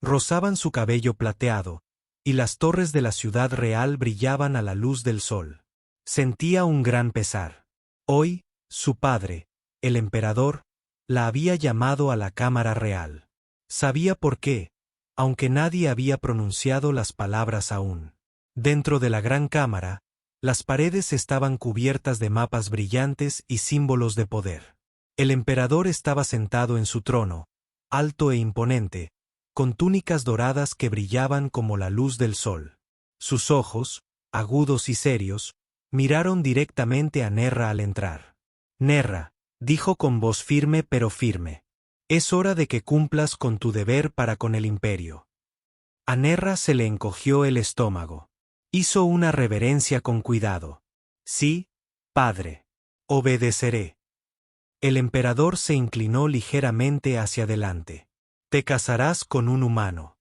rozaban su cabello plateado, y las torres de la ciudad real brillaban a la luz del sol. Sentía un gran pesar. Hoy, su padre, el emperador, la había llamado a la cámara real. Sabía por qué, aunque nadie había pronunciado las palabras aún. Dentro de la gran cámara, las paredes estaban cubiertas de mapas brillantes y símbolos de poder. El emperador estaba sentado en su trono, alto e imponente, con túnicas doradas que brillaban como la luz del sol. Sus ojos, agudos y serios, miraron directamente a Nerra al entrar. «Nerra», dijo con voz firme pero firme, «es hora de que cumplas con tu deber para con el imperio». A Nerra se le encogió el estómago. Hizo una reverencia con cuidado. «Sí, padre. Obedeceré». El emperador se inclinó ligeramente hacia adelante. «Te casarás con un humano».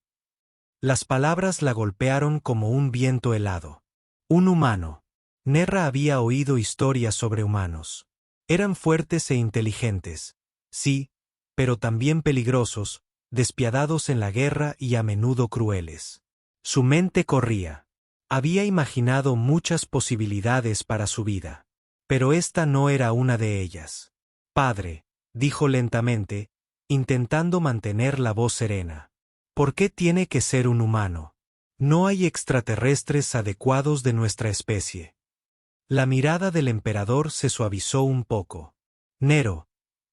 Las palabras la golpearon como un viento helado. Un humano. Nerra había oído historias sobre humanos. Eran fuertes e inteligentes, sí, pero también peligrosos, despiadados en la guerra y a menudo crueles. Su mente corría. Había imaginado muchas posibilidades para su vida. Pero esta no era una de ellas. «Padre», dijo lentamente, intentando mantener la voz serena. «¿Por qué tiene que ser un humano? No hay extraterrestres adecuados de nuestra especie». La mirada del emperador se suavizó un poco. «Nero,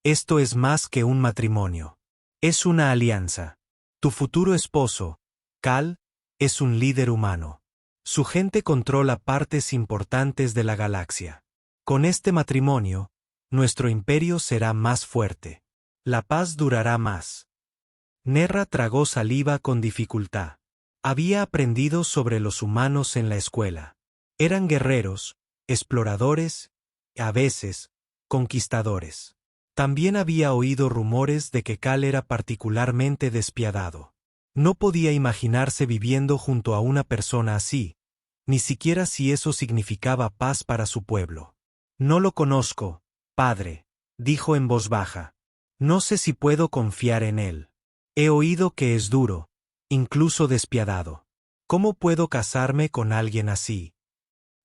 esto es más que un matrimonio. Es una alianza. Tu futuro esposo, Cal, es un líder humano. Su gente controla partes importantes de la galaxia. Con este matrimonio, nuestro imperio será más fuerte. La paz durará más». Nerra tragó saliva con dificultad. Había aprendido sobre los humanos en la escuela. Eran guerreros, exploradores, a veces, conquistadores. También había oído rumores de que Cal era particularmente despiadado. No podía imaginarse viviendo junto a una persona así, ni siquiera si eso significaba paz para su pueblo. «No lo conozco, padre», dijo en voz baja. «No sé si puedo confiar en él. He oído que es duro, incluso despiadado. ¿Cómo puedo casarme con alguien así?»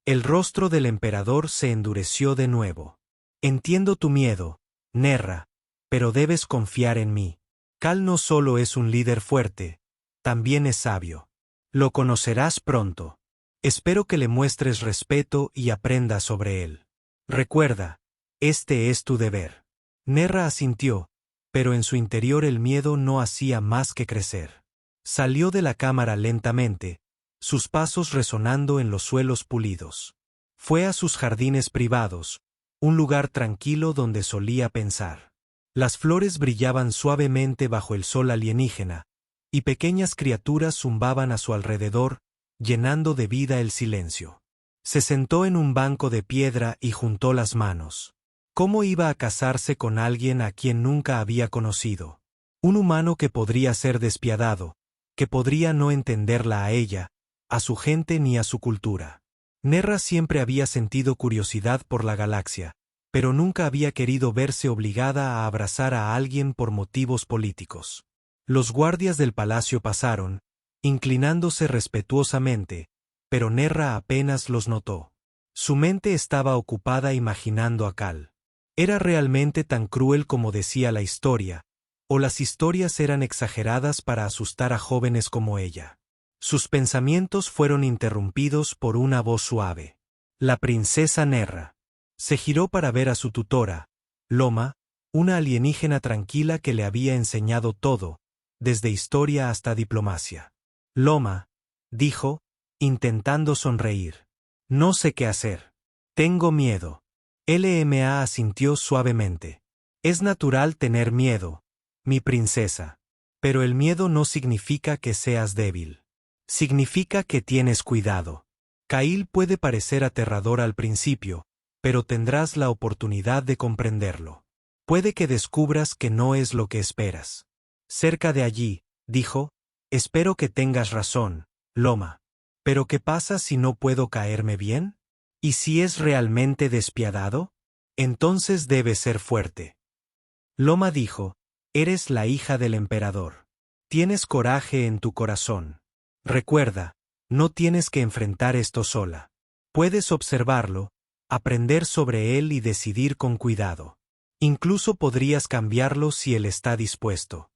El rostro del emperador se endureció de nuevo. «Entiendo tu miedo, Nerra, pero debes confiar en mí. Cal no solo es un líder fuerte, también es sabio. Lo conocerás pronto. Espero que le muestres respeto y aprendas sobre él. Recuerda, este es tu deber». Nerra asintió, pero en su interior el miedo no hacía más que crecer. Salió de la cámara lentamente, sus pasos resonando en los suelos pulidos. Fue a sus jardines privados, un lugar tranquilo donde solía pensar. Las flores brillaban suavemente bajo el sol alienígena, y pequeñas criaturas zumbaban a su alrededor, llenando de vida el silencio. Se sentó en un banco de piedra y juntó las manos. ¿Cómo iba a casarse con alguien a quien nunca había conocido? Un humano que podría ser despiadado, que podría no entenderla a ella, a su gente ni a su cultura. Nerra siempre había sentido curiosidad por la galaxia, pero nunca había querido verse obligada a abrazar a alguien por motivos políticos. Los guardias del palacio pasaron, inclinándose respetuosamente, pero Nerra apenas los notó. Su mente estaba ocupada imaginando a Cal. ¿Era realmente tan cruel como decía la historia, o las historias eran exageradas para asustar a jóvenes como ella? Sus pensamientos fueron interrumpidos por una voz suave. La princesa Nerra. Se giró para ver a su tutora, Loma, una alienígena tranquila que le había enseñado todo, desde historia hasta diplomacia. «Loma», dijo, intentando sonreír. «No sé qué hacer. Tengo miedo». Lma asintió suavemente. «Es natural tener miedo, mi princesa. Pero el miedo no significa que seas débil. Significa que tienes cuidado. Cail puede parecer aterrador al principio, pero tendrás la oportunidad de comprenderlo. Puede que descubras que no es lo que esperas». «Cerca de allí», dijo, «espero que tengas razón, Loma. Pero ¿qué pasa si no puedo caerme bien? ¿Y si es realmente despiadado? Entonces debes ser fuerte». Loma dijo, «Eres la hija del emperador. Tienes coraje en tu corazón. Recuerda, no tienes que enfrentar esto sola. Puedes observarlo, aprender sobre él y decidir con cuidado. Incluso podrías cambiarlo si él está dispuesto.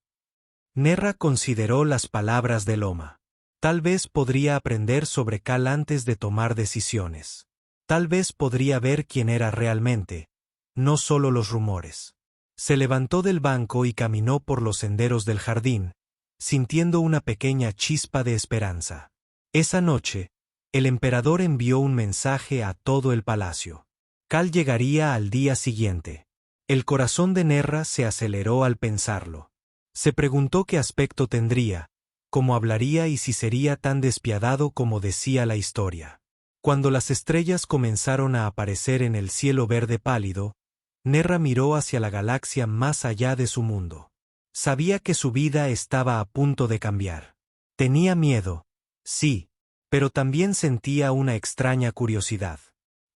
Nerra consideró las palabras de Loma. Tal vez podría aprender sobre Cal antes de tomar decisiones. Tal vez podría ver quién era realmente, no solo los rumores. Se levantó del banco y caminó por los senderos del jardín, sintiendo una pequeña chispa de esperanza. Esa noche, el emperador envió un mensaje a todo el palacio. Cal llegaría al día siguiente. El corazón de Nerra se aceleró al pensarlo. Se preguntó qué aspecto tendría, cómo hablaría y si sería tan despiadado como decía la historia. Cuando las estrellas comenzaron a aparecer en el cielo verde pálido, Nerra miró hacia la galaxia más allá de su mundo. Sabía que su vida estaba a punto de cambiar. Tenía miedo, sí, pero también sentía una extraña curiosidad.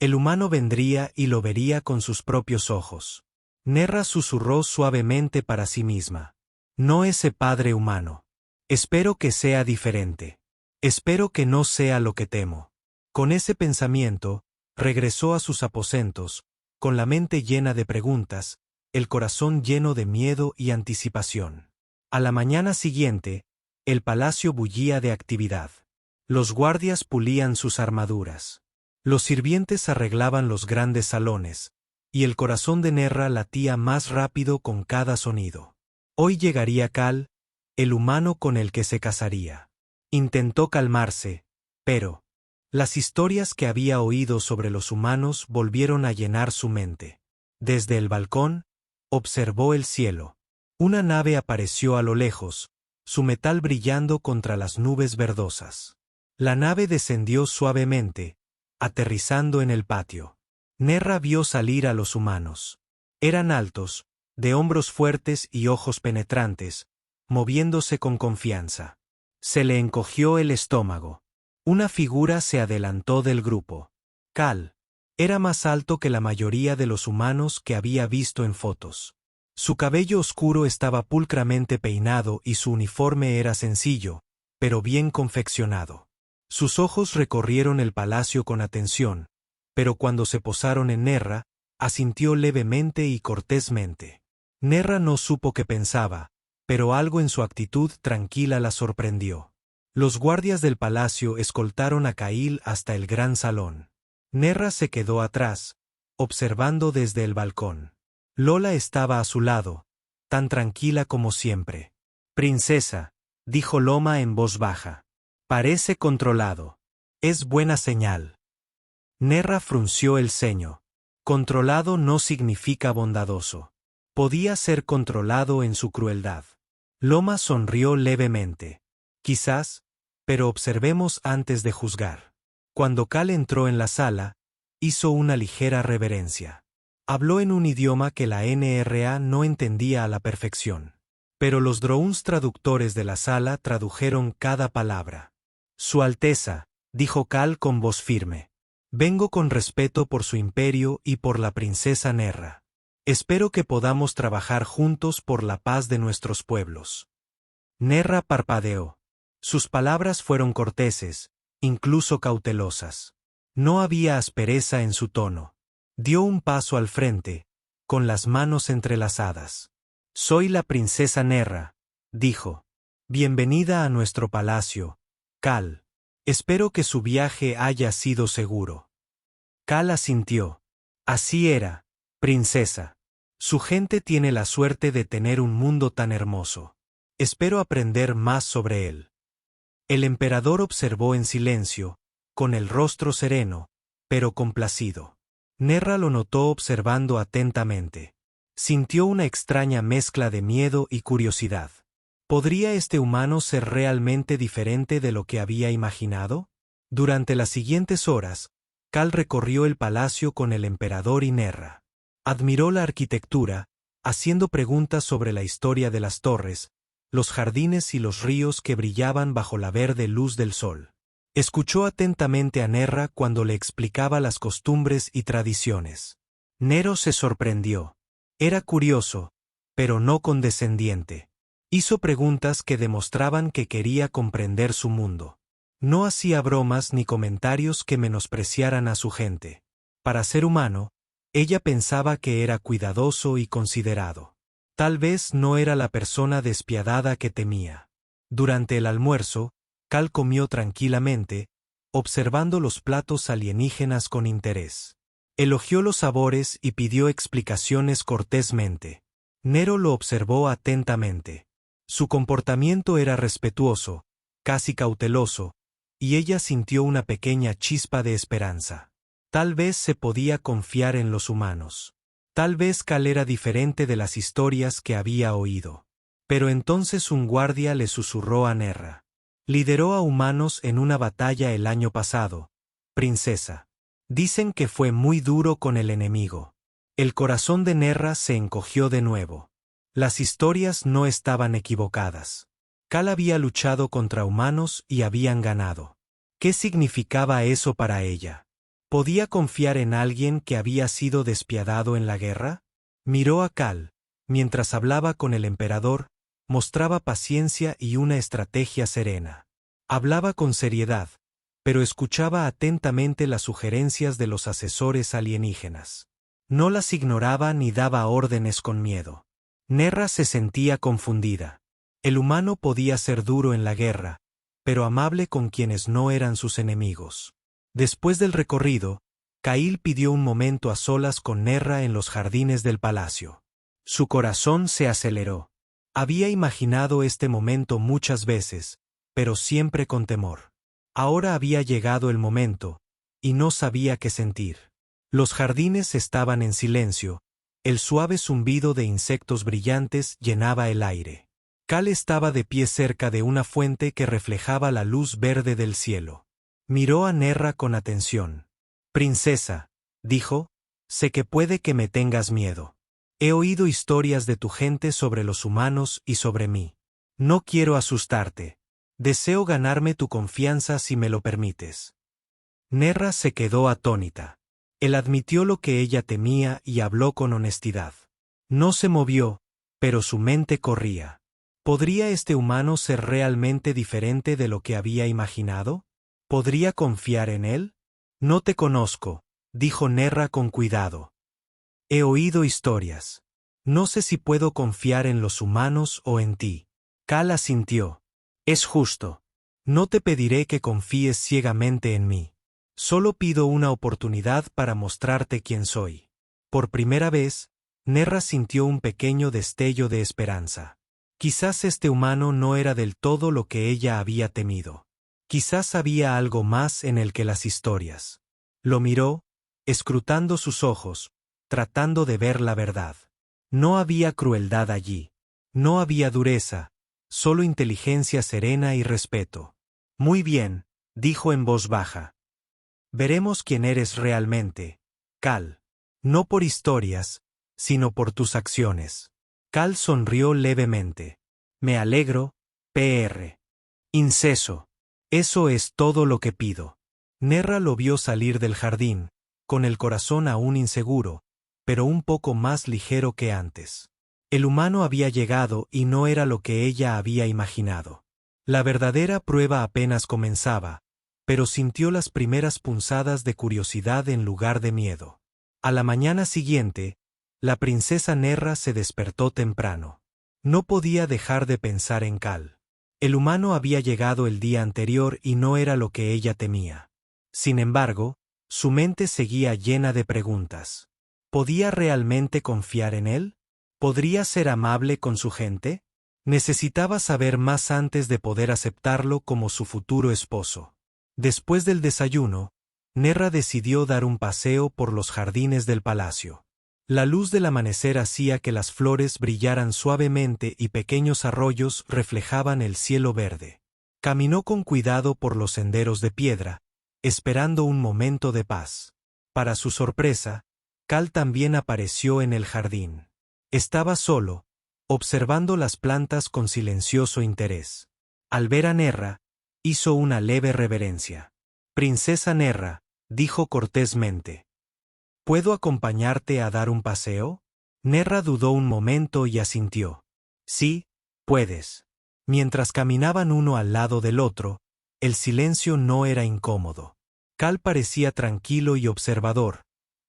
El humano vendría y lo vería con sus propios ojos. Nerra susurró suavemente para sí misma. No ese padre humano. Espero que sea diferente. Espero que no sea lo que temo. Con ese pensamiento, regresó a sus aposentos, con la mente llena de preguntas, el corazón lleno de miedo y anticipación. A la mañana siguiente, el palacio bullía de actividad. Los guardias pulían sus armaduras. Los sirvientes arreglaban los grandes salones, y el corazón de Nerra latía más rápido con cada sonido. Hoy llegaría Cal, el humano con el que se casaría. Intentó calmarse, pero las historias que había oído sobre los humanos volvieron a llenar su mente. Desde el balcón, observó el cielo. Una nave apareció a lo lejos, su metal brillando contra las nubes verdosas. La nave descendió suavemente, aterrizando en el patio. Nerra vio salir a los humanos. Eran altos, de hombros fuertes y ojos penetrantes, moviéndose con confianza. Se le encogió el estómago. Una figura se adelantó del grupo. Cal. Era más alto que la mayoría de los humanos que había visto en fotos. Su cabello oscuro estaba pulcramente peinado y su uniforme era sencillo, pero bien confeccionado. Sus ojos recorrieron el palacio con atención, pero cuando se posaron en Nerra, asintió levemente y cortésmente. Nerra no supo qué pensaba, pero algo en su actitud tranquila la sorprendió. Los guardias del palacio escoltaron a Cail hasta el gran salón. Nerra se quedó atrás, observando desde el balcón. Lola estaba a su lado, tan tranquila como siempre. «Princesa», dijo Loma en voz baja. «Parece controlado. Es buena señal». Nerra frunció el ceño. Controlado no significa bondadoso. Podía ser controlado en su crueldad. Loma sonrió levemente. Quizás, pero observemos antes de juzgar. Cuando Cal entró en la sala, hizo una ligera reverencia. Habló en un idioma que la NRA no entendía a la perfección. Pero los drones traductores de la sala tradujeron cada palabra. «Su Alteza», dijo Cal con voz firme. «Vengo con respeto por su imperio y por la princesa Nerra. Espero que podamos trabajar juntos por la paz de nuestros pueblos». Nerra parpadeó. Sus palabras fueron corteses, incluso cautelosas. No había aspereza en su tono. Dio un paso al frente, con las manos entrelazadas. «Soy la princesa Nerra», dijo. «Bienvenida a nuestro palacio, Cal. Espero que su viaje haya sido seguro». Cal asintió. «Así era, princesa. Su gente tiene la suerte de tener un mundo tan hermoso. Espero aprender más sobre él». El emperador observó en silencio, con el rostro sereno, pero complacido. Nerra lo notó observando atentamente. Sintió una extraña mezcla de miedo y curiosidad. ¿Podría este humano ser realmente diferente de lo que había imaginado? Durante las siguientes horas, Cal recorrió el palacio con el emperador y Nerra. Admiró la arquitectura, haciendo preguntas sobre la historia de las torres, los jardines y los ríos que brillaban bajo la verde luz del sol. Escuchó atentamente a Nerra cuando le explicaba las costumbres y tradiciones. Nero se sorprendió. Era curioso, pero no condescendiente. Hizo preguntas que demostraban que quería comprender su mundo. No hacía bromas ni comentarios que menospreciaran a su gente. Para ser humano, ella pensaba que era cuidadoso y considerado. Tal vez no era la persona despiadada que temía. Durante el almuerzo, Cal comió tranquilamente, observando los platos alienígenas con interés. Elogió los sabores y pidió explicaciones cortésmente. Nero lo observó atentamente. Su comportamiento era respetuoso, casi cauteloso, y ella sintió una pequeña chispa de esperanza. Tal vez se podía confiar en los humanos. Tal vez Cal era diferente de las historias que había oído. Pero entonces un guardia le susurró a Nerra. Lideró a humanos en una batalla el año pasado. Princesa. Dicen que fue muy duro con el enemigo. El corazón de Nerra se encogió de nuevo. Las historias no estaban equivocadas. Cal había luchado contra humanos y habían ganado. ¿Qué significaba eso para ella? ¿Podía confiar en alguien que había sido despiadado en la guerra? Miró a Cal. Mientras hablaba con el emperador, mostraba paciencia y una estrategia serena. Hablaba con seriedad, pero escuchaba atentamente las sugerencias de los asesores alienígenas. No las ignoraba ni daba órdenes con miedo. Nerra se sentía confundida. El humano podía ser duro en la guerra, pero amable con quienes no eran sus enemigos. Después del recorrido, Cail pidió un momento a solas con Nerra en los jardines del palacio. Su corazón se aceleró. Había imaginado este momento muchas veces, pero siempre con temor. Ahora había llegado el momento, y no sabía qué sentir. Los jardines estaban en silencio, el suave zumbido de insectos brillantes llenaba el aire. Cal estaba de pie cerca de una fuente que reflejaba la luz verde del cielo. Miró a Nerra con atención. Princesa, dijo, sé que puede que me tengas miedo. He oído historias de tu gente sobre los humanos y sobre mí. No quiero asustarte. Deseo ganarme tu confianza si me lo permites. Nerra se quedó atónita. Él admitió lo que ella temía y habló con honestidad. No se movió, pero su mente corría. ¿Podría este humano ser realmente diferente de lo que había imaginado? ¿Podría confiar en él? No te conozco, dijo Nerra con cuidado. He oído historias. No sé si puedo confiar en los humanos o en ti. Cal asintió. Es justo. No te pediré que confíes ciegamente en mí. Solo pido una oportunidad para mostrarte quién soy. Por primera vez, Nerra sintió un pequeño destello de esperanza. Quizás este humano no era del todo lo que ella había temido. Quizás había algo más en el que las historias. Lo miró, escrutando sus ojos, tratando de ver la verdad. No había crueldad allí. No había dureza, solo inteligencia serena y respeto. Muy bien, dijo en voz baja. Veremos quién eres realmente, Cal. No por historias, sino por tus acciones. Cal sonrió levemente. Me alegro, Pr. Inceso. Eso es todo lo que pido. Nerra lo vio salir del jardín, con el corazón aún inseguro, pero un poco más ligero que antes. El humano había llegado y no era lo que ella había imaginado. La verdadera prueba apenas comenzaba, pero sintió las primeras punzadas de curiosidad en lugar de miedo. A la mañana siguiente, la princesa Nerra se despertó temprano. No podía dejar de pensar en Cal. El humano había llegado el día anterior y no era lo que ella temía. Sin embargo, su mente seguía llena de preguntas. ¿Podía realmente confiar en él? ¿Podría ser amable con su gente? Necesitaba saber más antes de poder aceptarlo como su futuro esposo. Después del desayuno, Nerra decidió dar un paseo por los jardines del palacio. La luz del amanecer hacía que las flores brillaran suavemente y pequeños arroyos reflejaban el cielo verde. Caminó con cuidado por los senderos de piedra, esperando un momento de paz. Para su sorpresa, Cal también apareció en el jardín. Estaba solo, observando las plantas con silencioso interés. Al ver a Nerra, hizo una leve reverencia. Princesa Nerra, dijo cortésmente. ¿Puedo acompañarte a dar un paseo? Nerra dudó un momento y asintió. Sí, Puedes. Mientras caminaban uno al lado del otro, el silencio no era incómodo. Cal parecía tranquilo y observador,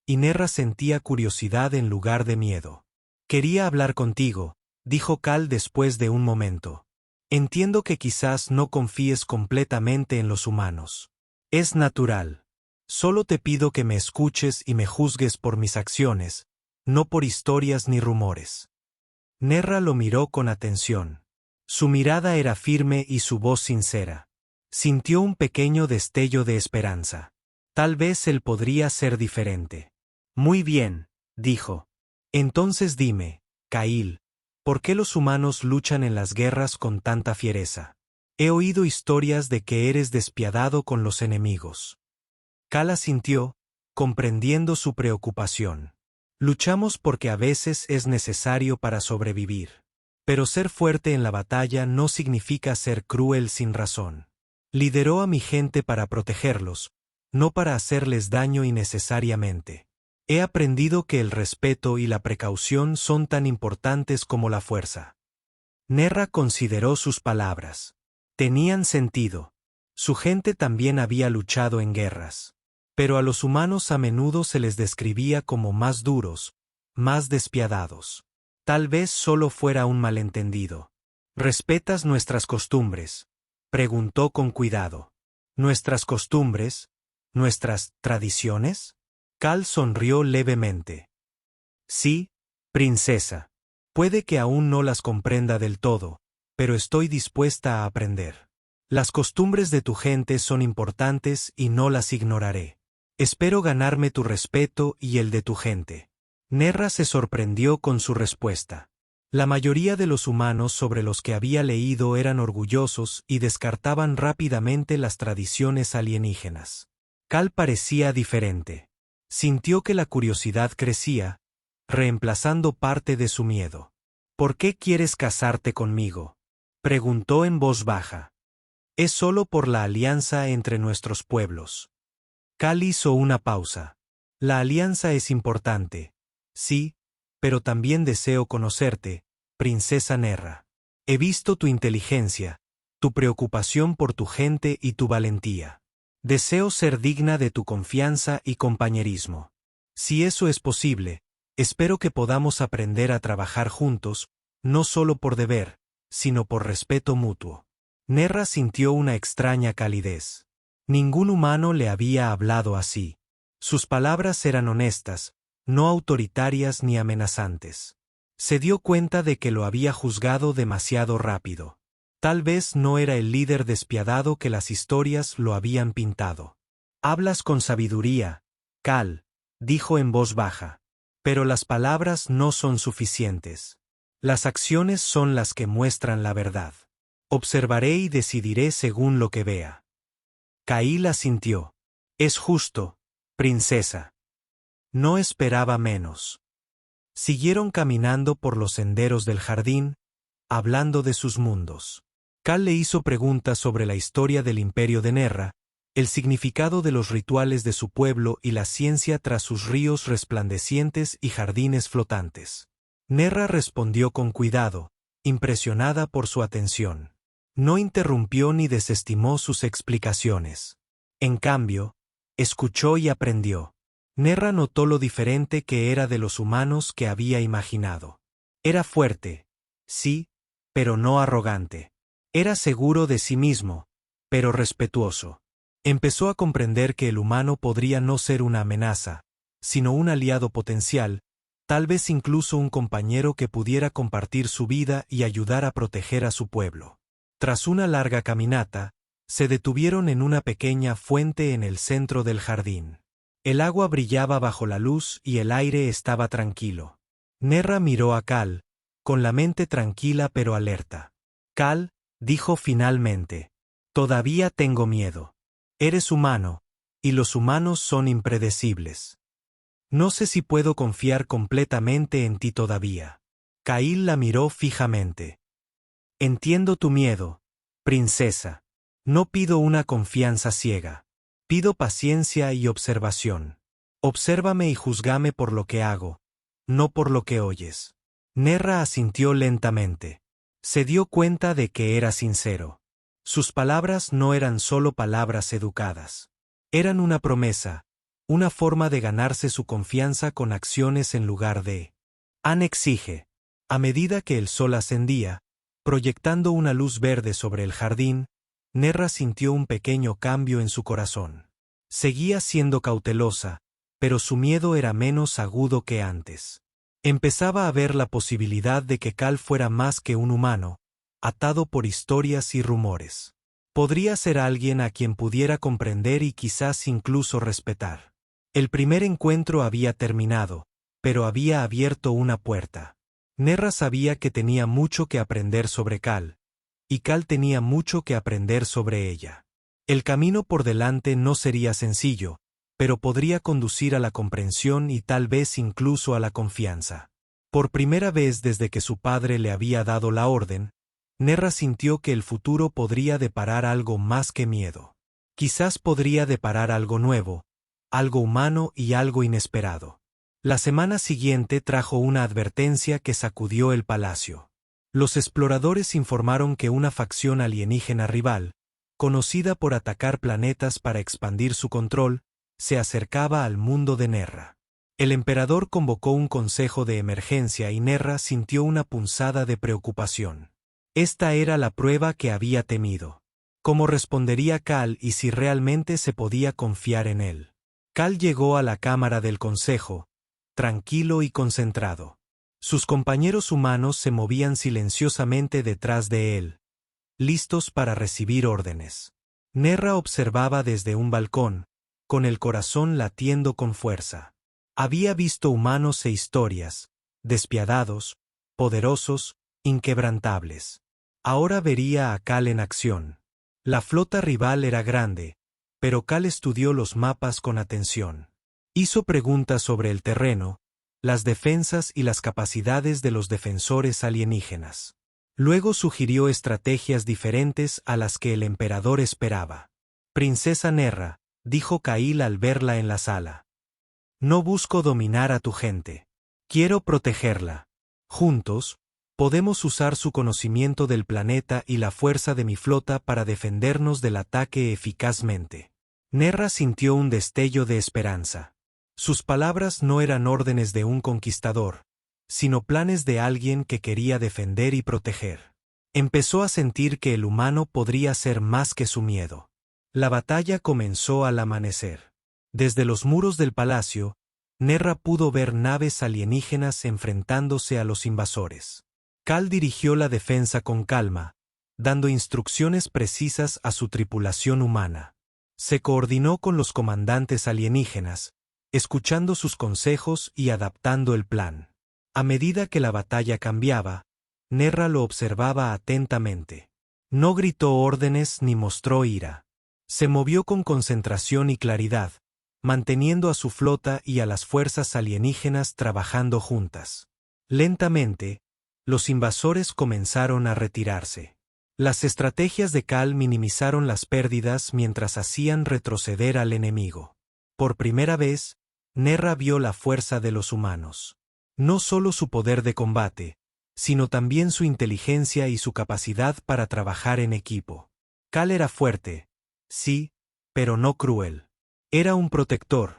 y Nerra sentía curiosidad en lugar de miedo. Quería hablar contigo, dijo Cal después de un momento. Entiendo que quizás no confíes completamente en los humanos. Es natural. Solo te pido que me escuches y me juzgues por mis acciones, no por historias ni rumores. Nerra lo miró con atención. Su mirada era firme y su voz sincera. Sintió un pequeño destello de esperanza. Tal vez él podría ser diferente. Muy bien, dijo. Entonces dime, Kail, ¿por qué los humanos luchan en las guerras con tanta fiereza? He oído historias de que eres despiadado con los enemigos. Cal asintió, comprendiendo su preocupación. Luchamos porque a veces es necesario para sobrevivir. Pero ser fuerte en la batalla no significa ser cruel sin razón. Lideró a mi gente para protegerlos, no para hacerles daño innecesariamente. He aprendido que el respeto y la precaución son tan importantes como la fuerza. Nerra consideró sus palabras. Tenían sentido. Su gente también había luchado en guerras. Pero a los humanos a menudo se les describía como más duros, más despiadados. Tal vez solo fuera un malentendido. ¿Respetas nuestras costumbres?, preguntó con cuidado. ¿Nuestras costumbres? ¿Nuestras tradiciones? Cal sonrió levemente. Sí, princesa. Puede que aún no las comprenda del todo, pero estoy dispuesta a aprender. Las costumbres de tu gente son importantes y no las ignoraré. Espero ganarme tu respeto y el de tu gente. Nerra se sorprendió con su respuesta. La mayoría de los humanos sobre los que había leído eran orgullosos y descartaban rápidamente las tradiciones alienígenas. Cal parecía diferente. Sintió que la curiosidad crecía, reemplazando parte de su miedo. ¿Por qué quieres casarte conmigo?, preguntó en voz baja. Es solo por la alianza entre nuestros pueblos. Cal hizo una pausa. La alianza es importante, sí, pero también deseo conocerte, princesa Nerra. He visto tu inteligencia, tu preocupación por tu gente y tu valentía. Deseo ser digna de tu confianza y compañerismo. Si eso es posible, espero que podamos aprender a trabajar juntos, no solo por deber, sino por respeto mutuo. Nerra sintió una extraña calidez. Ningún humano le había hablado así. Sus palabras eran honestas, no autoritarias ni amenazantes. Se dio cuenta de que lo había juzgado demasiado rápido. Tal vez no era el líder despiadado que las historias lo habían pintado. Hablas con sabiduría, Cal, dijo en voz baja. Pero las palabras no son suficientes. Las acciones son las que muestran la verdad. Observaré y decidiré según lo que vea. Kail asintió. Es justo, princesa. No esperaba menos. Siguieron caminando por los senderos del jardín, hablando de sus mundos. Cal le hizo preguntas sobre la historia del imperio de Nerra, el significado de los rituales de su pueblo y la ciencia tras sus ríos resplandecientes y jardines flotantes. Nerra respondió con cuidado, impresionada por su atención. No interrumpió ni desestimó sus explicaciones. En cambio, escuchó y aprendió. Nerra notó lo diferente que era de los humanos que había imaginado. Era fuerte, sí, pero no arrogante. Era seguro de sí mismo, pero respetuoso. Empezó a comprender que el humano podría no ser una amenaza, sino un aliado potencial, tal vez incluso un compañero que pudiera compartir su vida y ayudar a proteger a su pueblo. Tras una larga caminata, se detuvieron en una pequeña fuente en el centro del jardín. El agua brillaba bajo la luz y el aire estaba tranquilo. Nerra miró a Cal, con la mente tranquila pero alerta. Cal, dijo finalmente, todavía tengo miedo. Eres humano, y los humanos son impredecibles. No sé si puedo confiar completamente en ti todavía. Kail la miró fijamente. Entiendo tu miedo, princesa. No pido una confianza ciega. Pido paciencia y observación. Obsérvame y juzgame por lo que hago, no por lo que oyes. Nerra asintió lentamente. Se dio cuenta de que era sincero. Sus palabras no eran solo palabras educadas. Eran una promesa, una forma de ganarse su confianza con acciones en lugar de Anne exige. A medida que el sol ascendía, proyectando una luz verde sobre el jardín, Nerra sintió un pequeño cambio en su corazón. Seguía siendo cautelosa, pero su miedo era menos agudo que antes. Empezaba a ver la posibilidad de que Cal fuera más que un humano, atado por historias y rumores. Podría ser alguien a quien pudiera comprender y quizás incluso respetar. El primer encuentro había terminado, pero había abierto una puerta. Nerra sabía que tenía mucho que aprender sobre Cal, y Cal tenía mucho que aprender sobre ella. El camino por delante no sería sencillo, pero podría conducir a la comprensión y tal vez incluso a la confianza. Por primera vez desde que su padre le había dado la orden, Nerra sintió que el futuro podría deparar algo más que miedo. Quizás podría deparar algo nuevo, algo humano y algo inesperado. La semana siguiente trajo una advertencia que sacudió el palacio. Los exploradores informaron que una facción alienígena rival, conocida por atacar planetas para expandir su control, se acercaba al mundo de Nerra. El emperador convocó un consejo de emergencia y Nerra sintió una punzada de preocupación. Esta era la prueba que había temido. ¿Cómo respondería Cal y si realmente se podía confiar en él? Cal llegó a la cámara del consejo, tranquilo y concentrado. Sus compañeros humanos se movían silenciosamente detrás de él, listos para recibir órdenes. Nerra observaba desde un balcón, con el corazón latiendo con fuerza. Había visto humanos e historias, despiadados, poderosos, inquebrantables. Ahora vería a Cal en acción. La flota rival era grande, pero Cal estudió los mapas con atención. Hizo preguntas sobre el terreno, las defensas y las capacidades de los defensores alienígenas. Luego sugirió estrategias diferentes a las que el emperador esperaba. «Princesa Nerra», dijo Kail al verla en la sala. «No busco dominar a tu gente. Quiero protegerla. Juntos, podemos usar su conocimiento del planeta y la fuerza de mi flota para defendernos del ataque eficazmente». Nerra sintió un destello de esperanza. Sus palabras no eran órdenes de un conquistador, sino planes de alguien que quería defender y proteger. Empezó a sentir que el humano podría ser más que su miedo. La batalla comenzó al amanecer. Desde los muros del palacio, Nerra pudo ver naves alienígenas enfrentándose a los invasores. Cal dirigió la defensa con calma, dando instrucciones precisas a su tripulación humana. Se coordinó con los comandantes alienígenas, escuchando sus consejos y adaptando el plan. A medida que la batalla cambiaba, Nerra lo observaba atentamente. No gritó órdenes ni mostró ira. Se movió con concentración y claridad, manteniendo a su flota y a las fuerzas alienígenas trabajando juntas. Lentamente, los invasores comenzaron a retirarse. Las estrategias de Cal minimizaron las pérdidas mientras hacían retroceder al enemigo. Por primera vez, Nerra vio la fuerza de los humanos. No solo su poder de combate, sino también su inteligencia y su capacidad para trabajar en equipo. Cal era fuerte, sí, pero no cruel. Era un protector,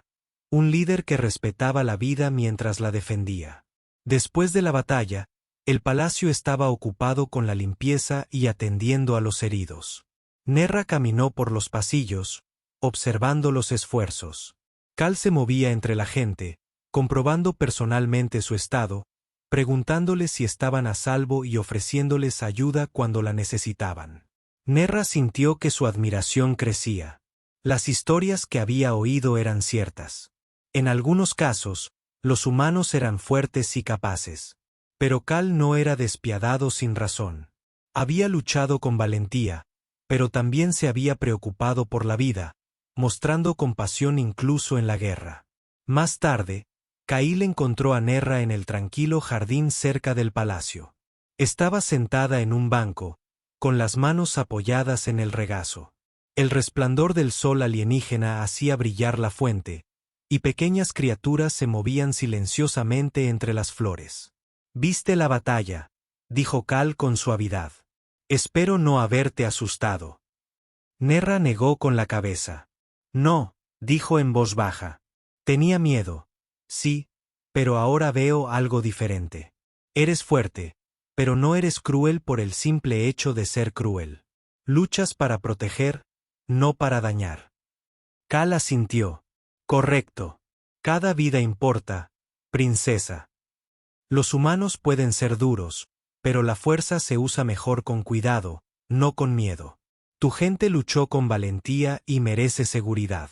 un líder que respetaba la vida mientras la defendía. Después de la batalla, el palacio estaba ocupado con la limpieza y atendiendo a los heridos. Nerra caminó por los pasillos, observando los esfuerzos. Cal se movía entre la gente, comprobando personalmente su estado, preguntándoles si estaban a salvo y ofreciéndoles ayuda cuando la necesitaban. Nerra sintió que su admiración crecía. Las historias que había oído eran ciertas. En algunos casos, los humanos eran fuertes y capaces. Pero Cal no era despiadado sin razón. Había luchado con valentía, pero también se había preocupado por la vida, mostrando compasión incluso en la guerra. Más tarde, Kail encontró a Nerra en el tranquilo jardín cerca del palacio. Estaba sentada en un banco, con las manos apoyadas en el regazo. El resplandor del sol alienígena hacía brillar la fuente, y pequeñas criaturas se movían silenciosamente entre las flores. «¿Viste la batalla?», dijo Cal con suavidad. Espero no haberte asustado. Nerra negó con la cabeza. No, dijo en voz baja. Tenía miedo. Sí, pero ahora veo algo diferente. Eres fuerte, pero no eres cruel por el simple hecho de ser cruel. Luchas para proteger, no para dañar. Cal asintió. Correcto. Cada vida importa, princesa. Los humanos pueden ser duros, pero la fuerza se usa mejor con cuidado, no con miedo. Tu gente luchó con valentía y merece seguridad.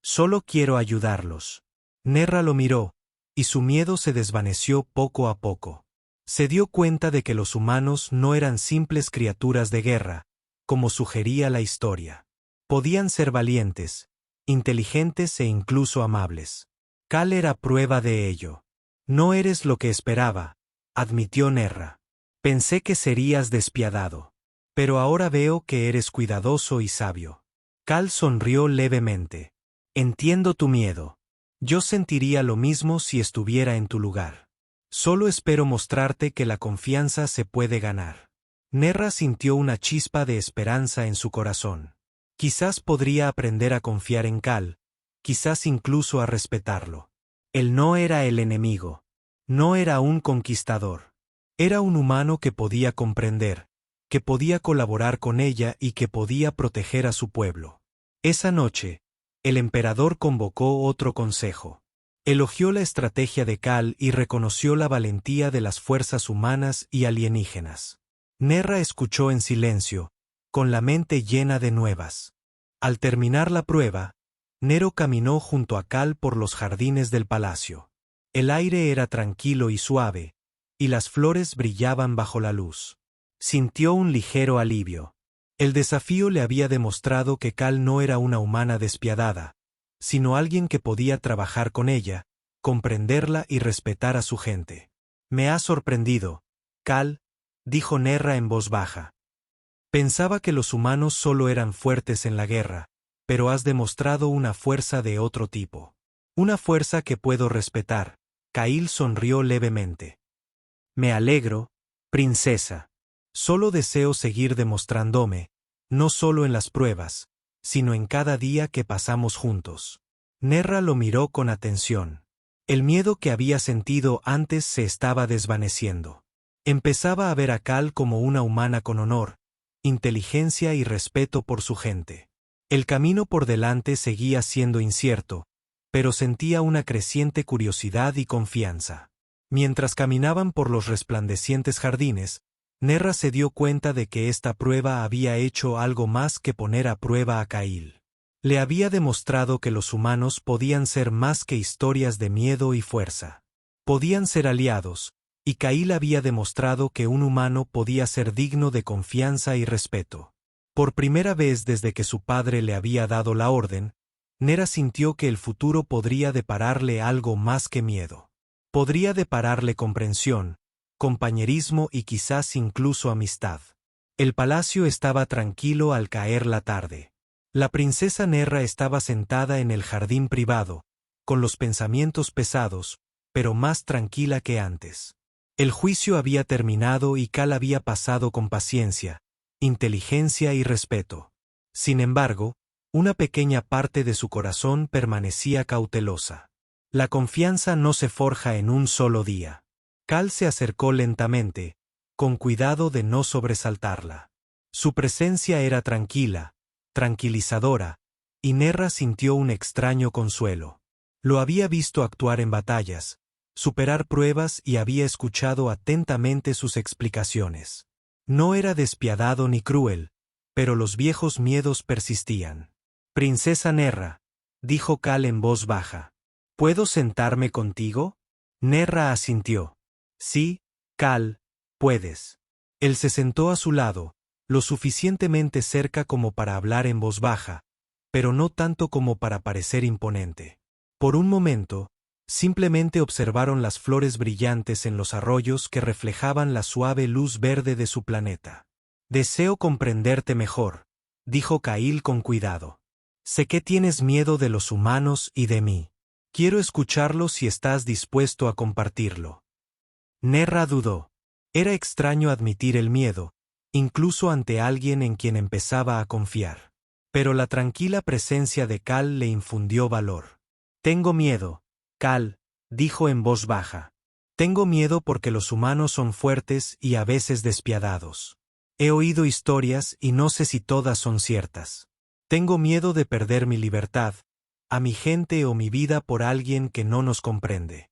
Solo quiero ayudarlos. Nerra lo miró, y su miedo se desvaneció poco a poco. Se dio cuenta de que los humanos no eran simples criaturas de guerra, como sugería la historia. Podían ser valientes, inteligentes e incluso amables. Cal era prueba de ello. No eres lo que esperaba, admitió Nerra. Pensé que serías despiadado. Pero ahora veo que eres cuidadoso y sabio. Cal sonrió levemente. Entiendo tu miedo. Yo sentiría lo mismo si estuviera en tu lugar. Solo espero mostrarte que la confianza se puede ganar. Nerra sintió una chispa de esperanza en su corazón. Quizás podría aprender a confiar en Cal, quizás incluso a respetarlo. Él no era el enemigo. No era un conquistador. Era un humano que podía comprender, que podía colaborar con ella y que podía proteger a su pueblo. Esa noche, el emperador convocó otro consejo. Elogió la estrategia de Cal y reconoció la valentía de las fuerzas humanas y alienígenas. Nerra escuchó en silencio, con la mente llena de nuevas. Al terminar la prueba, Nero caminó junto a Cal por los jardines del palacio. El aire era tranquilo y suave, y las flores brillaban bajo la luz. Sintió un ligero alivio. El desafío le había demostrado que Cal no era una humana despiadada, sino alguien que podía trabajar con ella, comprenderla y respetar a su gente. Me ha sorprendido, Cal, dijo Nerra en voz baja. Pensaba que los humanos solo eran fuertes en la guerra, pero has demostrado una fuerza de otro tipo. Una fuerza que puedo respetar. Cail sonrió levemente. Me alegro, princesa. Solo deseo seguir demostrándome, no solo en las pruebas, sino en cada día que pasamos juntos. Nerra lo miró con atención. El miedo que había sentido antes se estaba desvaneciendo. Empezaba a ver a Cal como una humana con honor, inteligencia y respeto por su gente. El camino por delante seguía siendo incierto, pero sentía una creciente curiosidad y confianza. Mientras caminaban por los resplandecientes jardines, Nerra se dio cuenta de que esta prueba había hecho algo más que poner a prueba a Cail. Le había demostrado que los humanos podían ser más que historias de miedo y fuerza. Podían ser aliados, y Cail había demostrado que un humano podía ser digno de confianza y respeto. Por primera vez desde que su padre le había dado la orden, Nerra sintió que el futuro podría depararle algo más que miedo. Podría depararle comprensión, compañerismo y quizás incluso amistad. El palacio estaba tranquilo al caer la tarde. La princesa Nerra estaba sentada en el jardín privado, con los pensamientos pesados, pero más tranquila que antes. El juicio había terminado y Cal había pasado con paciencia, inteligencia y respeto. Sin embargo, una pequeña parte de su corazón permanecía cautelosa. La confianza no se forja en un solo día. Cal se acercó lentamente, con cuidado de no sobresaltarla. Su presencia era tranquila, tranquilizadora, y Nerra sintió un extraño consuelo. Lo había visto actuar en batallas, superar pruebas y había escuchado atentamente sus explicaciones. No era despiadado ni cruel, pero los viejos miedos persistían. Princesa Nerra, dijo Cal en voz baja. ¿Puedo sentarme contigo? Nerra asintió. Sí, Cal, puedes. Él se sentó a su lado, lo suficientemente cerca como para hablar en voz baja, pero no tanto como para parecer imponente. Por un momento, simplemente observaron las flores brillantes en los arroyos que reflejaban la suave luz verde de su planeta. Deseo comprenderte mejor, dijo Cail con cuidado. Sé que tienes miedo de los humanos y de mí. Quiero escucharlo si estás dispuesto a compartirlo. Nerra dudó. Era extraño admitir el miedo, incluso ante alguien en quien empezaba a confiar. Pero la tranquila presencia de Cal le infundió valor. Tengo miedo, Cal, dijo en voz baja. Tengo miedo porque los humanos son fuertes y a veces despiadados. He oído historias y no sé si todas son ciertas. Tengo miedo de perder mi libertad, a mi gente o mi vida por alguien que no nos comprende.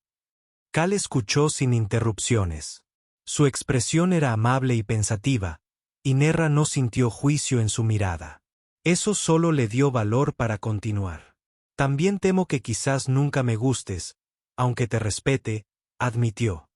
Cal escuchó sin interrupciones. Su expresión era amable y pensativa, y Nerra no sintió juicio en su mirada. Eso solo le dio valor para continuar. También temo que quizás nunca me gustes, aunque te respete, admitió.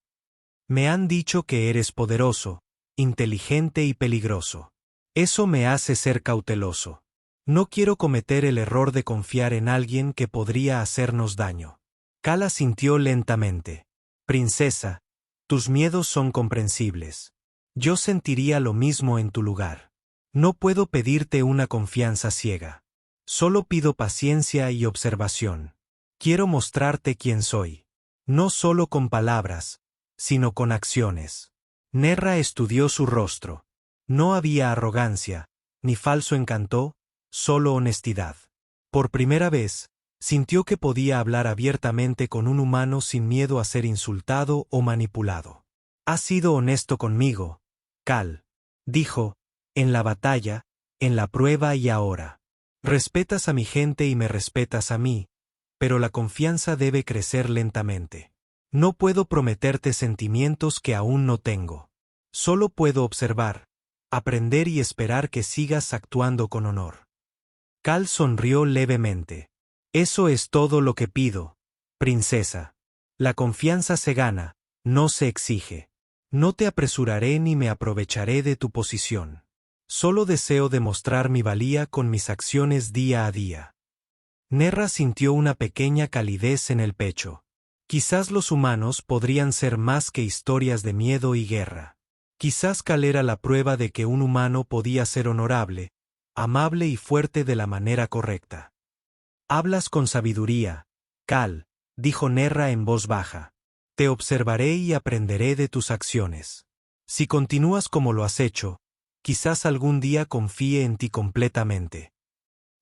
Me han dicho que eres poderoso, inteligente y peligroso. Eso me hace ser cauteloso. No quiero cometer el error de confiar en alguien que podría hacernos daño. Cal asintió lentamente. Princesa, tus miedos son comprensibles. Yo sentiría lo mismo en tu lugar. No puedo pedirte una confianza ciega. Solo pido paciencia y observación. Quiero mostrarte quién soy. No solo con palabras, sino con acciones. Nerra estudió su rostro. No había arrogancia, ni falso encanto, solo honestidad. Por primera vez, sintió que podía hablar abiertamente con un humano sin miedo a ser insultado o manipulado. Has sido honesto conmigo, Cal, dijo, en la batalla, en la prueba y ahora. Respetas a mi gente y me respetas a mí, pero la confianza debe crecer lentamente. No puedo prometerte sentimientos que aún no tengo. Solo puedo observar, aprender y esperar que sigas actuando con honor. Cal sonrió levemente. Eso es todo lo que pido, princesa. La confianza se gana, no se exige. No te apresuraré ni me aprovecharé de tu posición. Solo deseo demostrar mi valía con mis acciones día a día. Nerra sintió una pequeña calidez en el pecho. Quizás los humanos podrían ser más que historias de miedo y guerra. Quizás Cal era la prueba de que un humano podía ser honorable, amable y fuerte de la manera correcta. Hablas con sabiduría, Cal, dijo Nerra en voz baja. Te observaré y aprenderé de tus acciones. Si continúas como lo has hecho, quizás algún día confíe en ti completamente.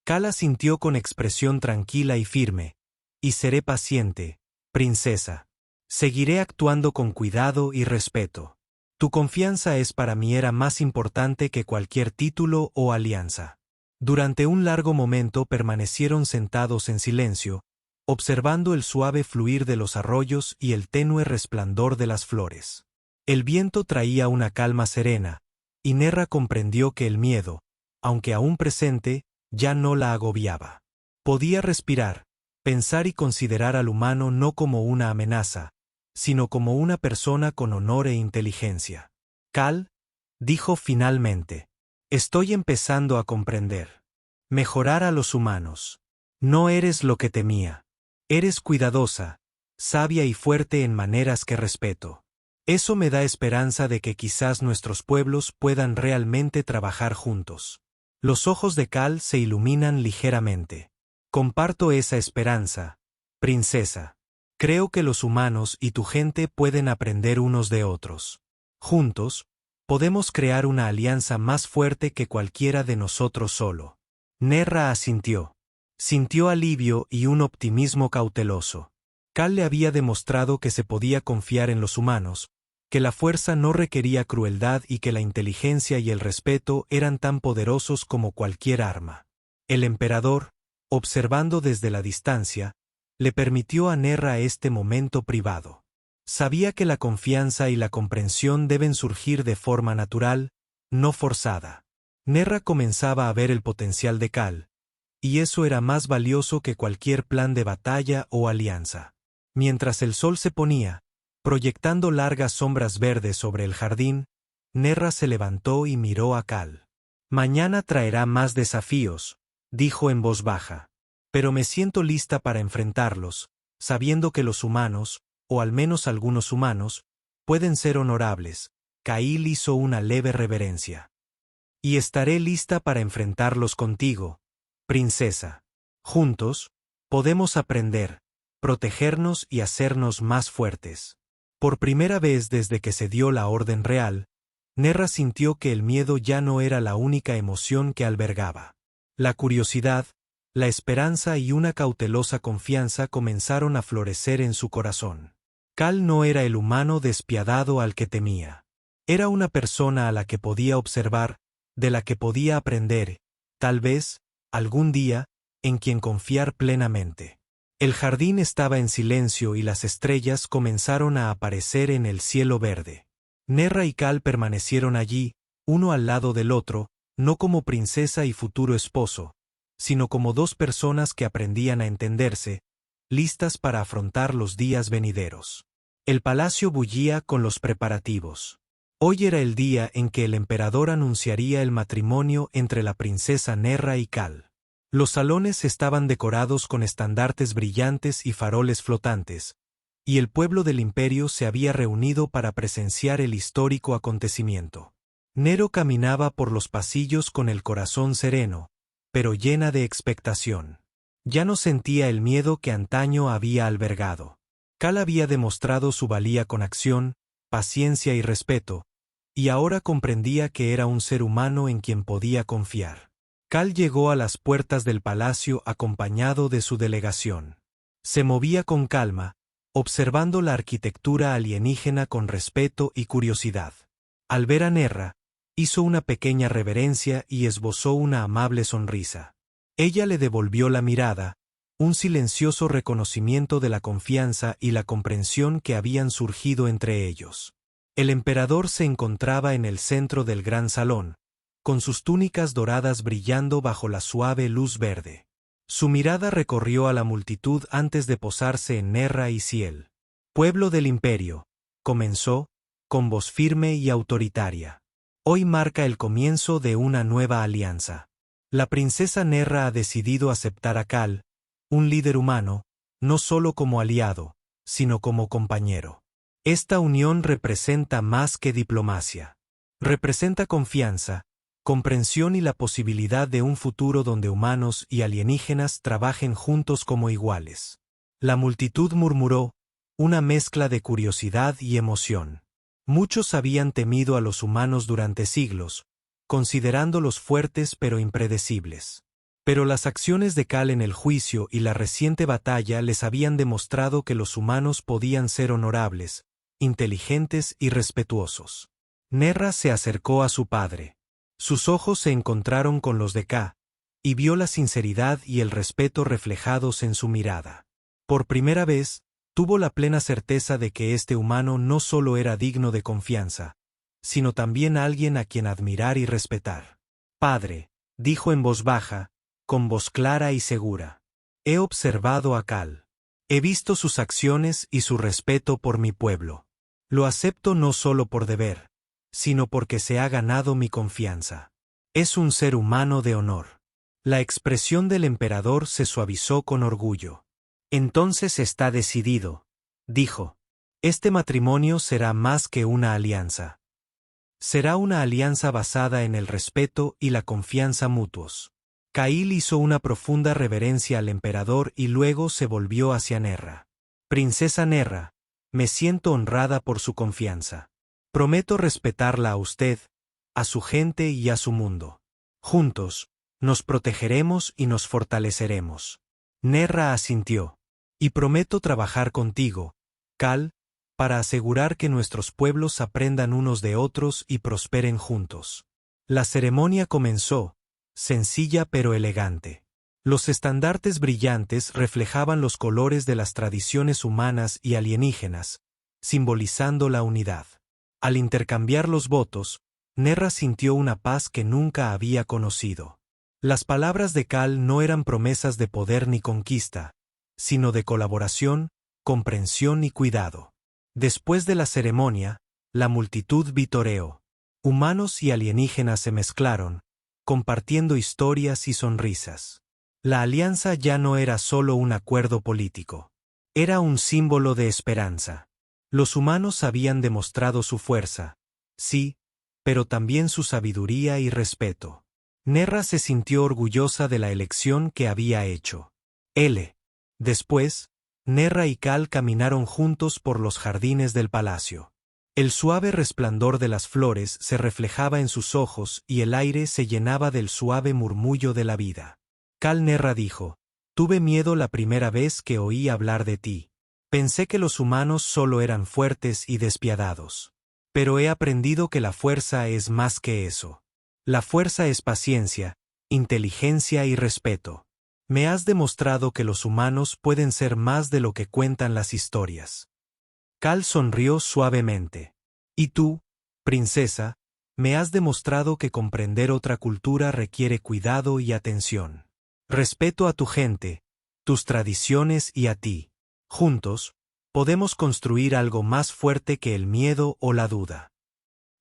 Cal asintió con expresión tranquila y firme. Y seré paciente, princesa. Seguiré actuando con cuidado y respeto. Tu confianza es para mí era más importante que cualquier título o alianza. Durante un largo momento permanecieron sentados en silencio, observando el suave fluir de los arroyos y el tenue resplandor de las flores. El viento traía una calma serena, y Nerra comprendió que el miedo, aunque aún presente, ya no la agobiaba. Podía respirar, pensar y considerar al humano no como una amenaza, sino como una persona con honor e inteligencia. Cal, dijo finalmente, estoy empezando a comprender. Mejorar a los humanos. No eres lo que temía. Eres cuidadosa, sabia y fuerte en maneras que respeto. Eso me da esperanza de que quizás nuestros pueblos puedan realmente trabajar juntos. Los ojos de Cal se iluminan ligeramente. Comparto esa esperanza, princesa. Creo que los humanos y tu gente pueden aprender unos de otros. Juntos, podemos crear una alianza más fuerte que cualquiera de nosotros solo. Nerra asintió. Sintió alivio y un optimismo cauteloso. Cal le había demostrado que se podía confiar en los humanos, que la fuerza no requería crueldad y que la inteligencia y el respeto eran tan poderosos como cualquier arma. El emperador, observando desde la distancia, le permitió a Nerra este momento privado. Sabía que la confianza y la comprensión deben surgir de forma natural, no forzada. Nerra comenzaba a ver el potencial de Cal, y eso era más valioso que cualquier plan de batalla o alianza. Mientras el sol se ponía, proyectando largas sombras verdes sobre el jardín, Nerra se levantó y miró a Cal. Mañana traerá más desafíos, dijo en voz baja. Pero me siento lista para enfrentarlos, sabiendo que los humanos, o al menos algunos humanos, pueden ser honorables. Kail hizo una leve reverencia. Y estaré lista para enfrentarlos contigo, princesa. Juntos, podemos aprender, protegernos y hacernos más fuertes. Por primera vez desde que se dio la orden real, Nerra sintió que el miedo ya no era la única emoción que albergaba. La curiosidad, la esperanza y una cautelosa confianza comenzaron a florecer en su corazón. Cal no era el humano despiadado al que temía. Era una persona a la que podía observar, de la que podía aprender, tal vez, algún día, en quien confiar plenamente. El jardín estaba en silencio y las estrellas comenzaron a aparecer en el cielo verde. Nerra y Cal permanecieron allí, uno al lado del otro, no como princesa y futuro esposo, sino como dos personas que aprendían a entenderse, listas para afrontar los días venideros. El palacio bullía con los preparativos. Hoy era el día en que el emperador anunciaría el matrimonio entre la princesa Nerra y Cal. Los salones estaban decorados con estandartes brillantes y faroles flotantes, y el pueblo del imperio se había reunido para presenciar el histórico acontecimiento. Nero caminaba por los pasillos con el corazón sereno, pero llena de expectación. Ya no sentía el miedo que antaño había albergado. Cal había demostrado su valía con acción, paciencia y respeto, y ahora comprendía que era un ser humano en quien podía confiar. Cal llegó a las puertas del palacio acompañado de su delegación. Se movía con calma, observando la arquitectura alienígena con respeto y curiosidad. Al ver a Nerra, hizo una pequeña reverencia y esbozó una amable sonrisa. Ella le devolvió la mirada, un silencioso reconocimiento de la confianza y la comprensión que habían surgido entre ellos. El emperador se encontraba en el centro del gran salón, con sus túnicas doradas brillando bajo la suave luz verde. Su mirada recorrió a la multitud antes de posarse en Nerra y Ciel. Pueblo del imperio, comenzó, con voz firme y autoritaria. Hoy marca el comienzo de una nueva alianza. La princesa Nerra ha decidido aceptar a Cal, un líder humano, no solo como aliado, sino como compañero. Esta unión representa más que diplomacia. Representa confianza, comprensión y la posibilidad de un futuro donde humanos y alienígenas trabajen juntos como iguales. La multitud murmuró, una mezcla de curiosidad y emoción. Muchos habían temido a los humanos durante siglos, considerándolos fuertes pero impredecibles. Pero las acciones de Cal en el juicio y la reciente batalla les habían demostrado que los humanos podían ser honorables, inteligentes y respetuosos. Nerra se acercó a su padre. Sus ojos se encontraron con los de Cal, y vio la sinceridad y el respeto reflejados en su mirada. Por primera vez, tuvo la plena certeza de que este humano no solo era digno de confianza, sino también alguien a quien admirar y respetar. Padre, dijo en voz baja, con voz clara y segura. He observado a Cal. He visto sus acciones y su respeto por mi pueblo. Lo acepto no solo por deber, sino porque se ha ganado mi confianza. Es un ser humano de honor. La expresión del emperador se suavizó con orgullo. Entonces está decidido, dijo. Este matrimonio será más que una alianza. Será una alianza basada en el respeto y la confianza mutuos. Cail hizo una profunda reverencia al emperador y luego se volvió hacia Nerra. Princesa Nerra, me siento honrada por su confianza. Prometo respetarla a usted, a su gente y a su mundo. Juntos, nos protegeremos y nos fortaleceremos. Nerra asintió. Y prometo trabajar contigo, Cal, para asegurar que nuestros pueblos aprendan unos de otros y prosperen juntos. La ceremonia comenzó, sencilla pero elegante. Los estandartes brillantes reflejaban los colores de las tradiciones humanas y alienígenas, simbolizando la unidad. Al intercambiar los votos, Nerra sintió una paz que nunca había conocido. Las palabras de Cal no eran promesas de poder ni conquista, sino de colaboración, comprensión y cuidado. Después de la ceremonia, la multitud vitoreó. Humanos y alienígenas se mezclaron, compartiendo historias y sonrisas. La alianza ya no era solo un acuerdo político. Era un símbolo de esperanza. Los humanos habían demostrado su fuerza, sí, pero también su sabiduría y respeto. Nerra se sintió orgullosa de la elección que había hecho. Después, Nerra y Cal caminaron juntos por los jardines del palacio. El suave resplandor de las flores se reflejaba en sus ojos y el aire se llenaba del suave murmullo de la vida. Cal Nerra dijo: «Tuve miedo la primera vez que oí hablar de ti. Pensé que los humanos solo eran fuertes y despiadados. Pero he aprendido que la fuerza es más que eso. La fuerza es paciencia, inteligencia y respeto. Me has demostrado que los humanos pueden ser más de lo que cuentan las historias». Cal sonrió suavemente. «Y tú, princesa, me has demostrado que comprender otra cultura requiere cuidado y atención. Respeto a tu gente, tus tradiciones y a ti. Juntos, podemos construir algo más fuerte que el miedo o la duda».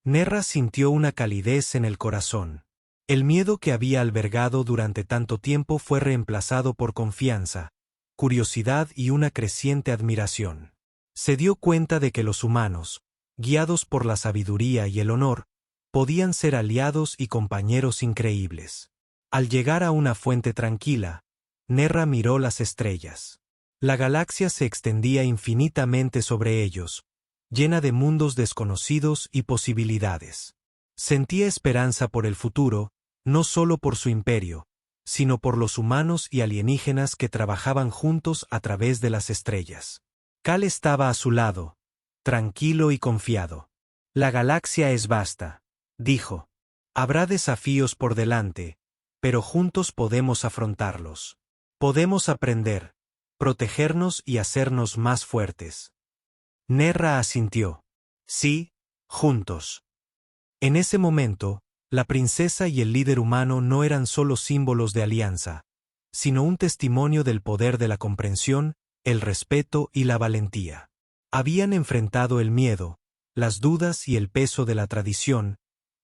Nerra sintió una calidez en el corazón. El miedo que había albergado durante tanto tiempo fue reemplazado por confianza, curiosidad y una creciente admiración. Se dio cuenta de que los humanos, guiados por la sabiduría y el honor, podían ser aliados y compañeros increíbles. Al llegar a una fuente tranquila, Nerra miró las estrellas. La galaxia se extendía infinitamente sobre ellos, llena de mundos desconocidos y posibilidades. Sentía esperanza por el futuro, no solo por su imperio, sino por los humanos y alienígenas que trabajaban juntos a través de las estrellas. Cal estaba a su lado, tranquilo y confiado. «La galaxia es vasta», dijo. «Habrá desafíos por delante, pero juntos podemos afrontarlos. Podemos aprender, protegernos y hacernos más fuertes». Nerra asintió. «Sí, juntos». En ese momento, la princesa y el líder humano no eran solo símbolos de alianza, sino un testimonio del poder de la comprensión, el respeto y la valentía. Habían enfrentado el miedo, las dudas y el peso de la tradición,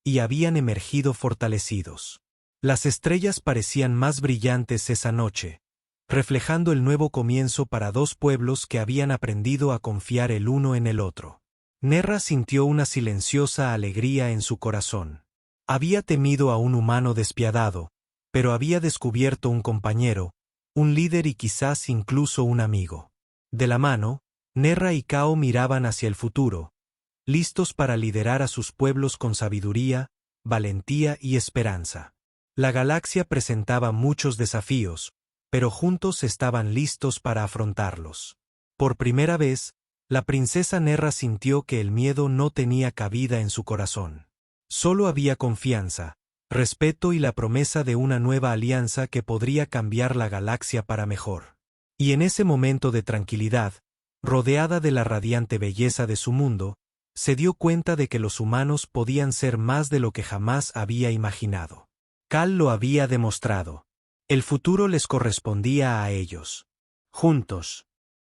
y habían emergido fortalecidos. Las estrellas parecían más brillantes esa noche, reflejando el nuevo comienzo para dos pueblos que habían aprendido a confiar el uno en el otro. Nerra sintió una silenciosa alegría en su corazón. Había temido a un humano despiadado, pero había descubierto un compañero, un líder y quizás incluso un amigo. De la mano, Nerra y Cao miraban hacia el futuro, listos para liderar a sus pueblos con sabiduría, valentía y esperanza. La galaxia presentaba muchos desafíos, pero juntos estaban listos para afrontarlos. Por primera vez, la princesa Nerra sintió que el miedo no tenía cabida en su corazón. Solo había confianza, respeto y la promesa de una nueva alianza que podría cambiar la galaxia para mejor. Y en ese momento de tranquilidad, rodeada de la radiante belleza de su mundo, se dio cuenta de que los humanos podían ser más de lo que jamás había imaginado. Cal lo había demostrado. El futuro les correspondía a ellos. Juntos,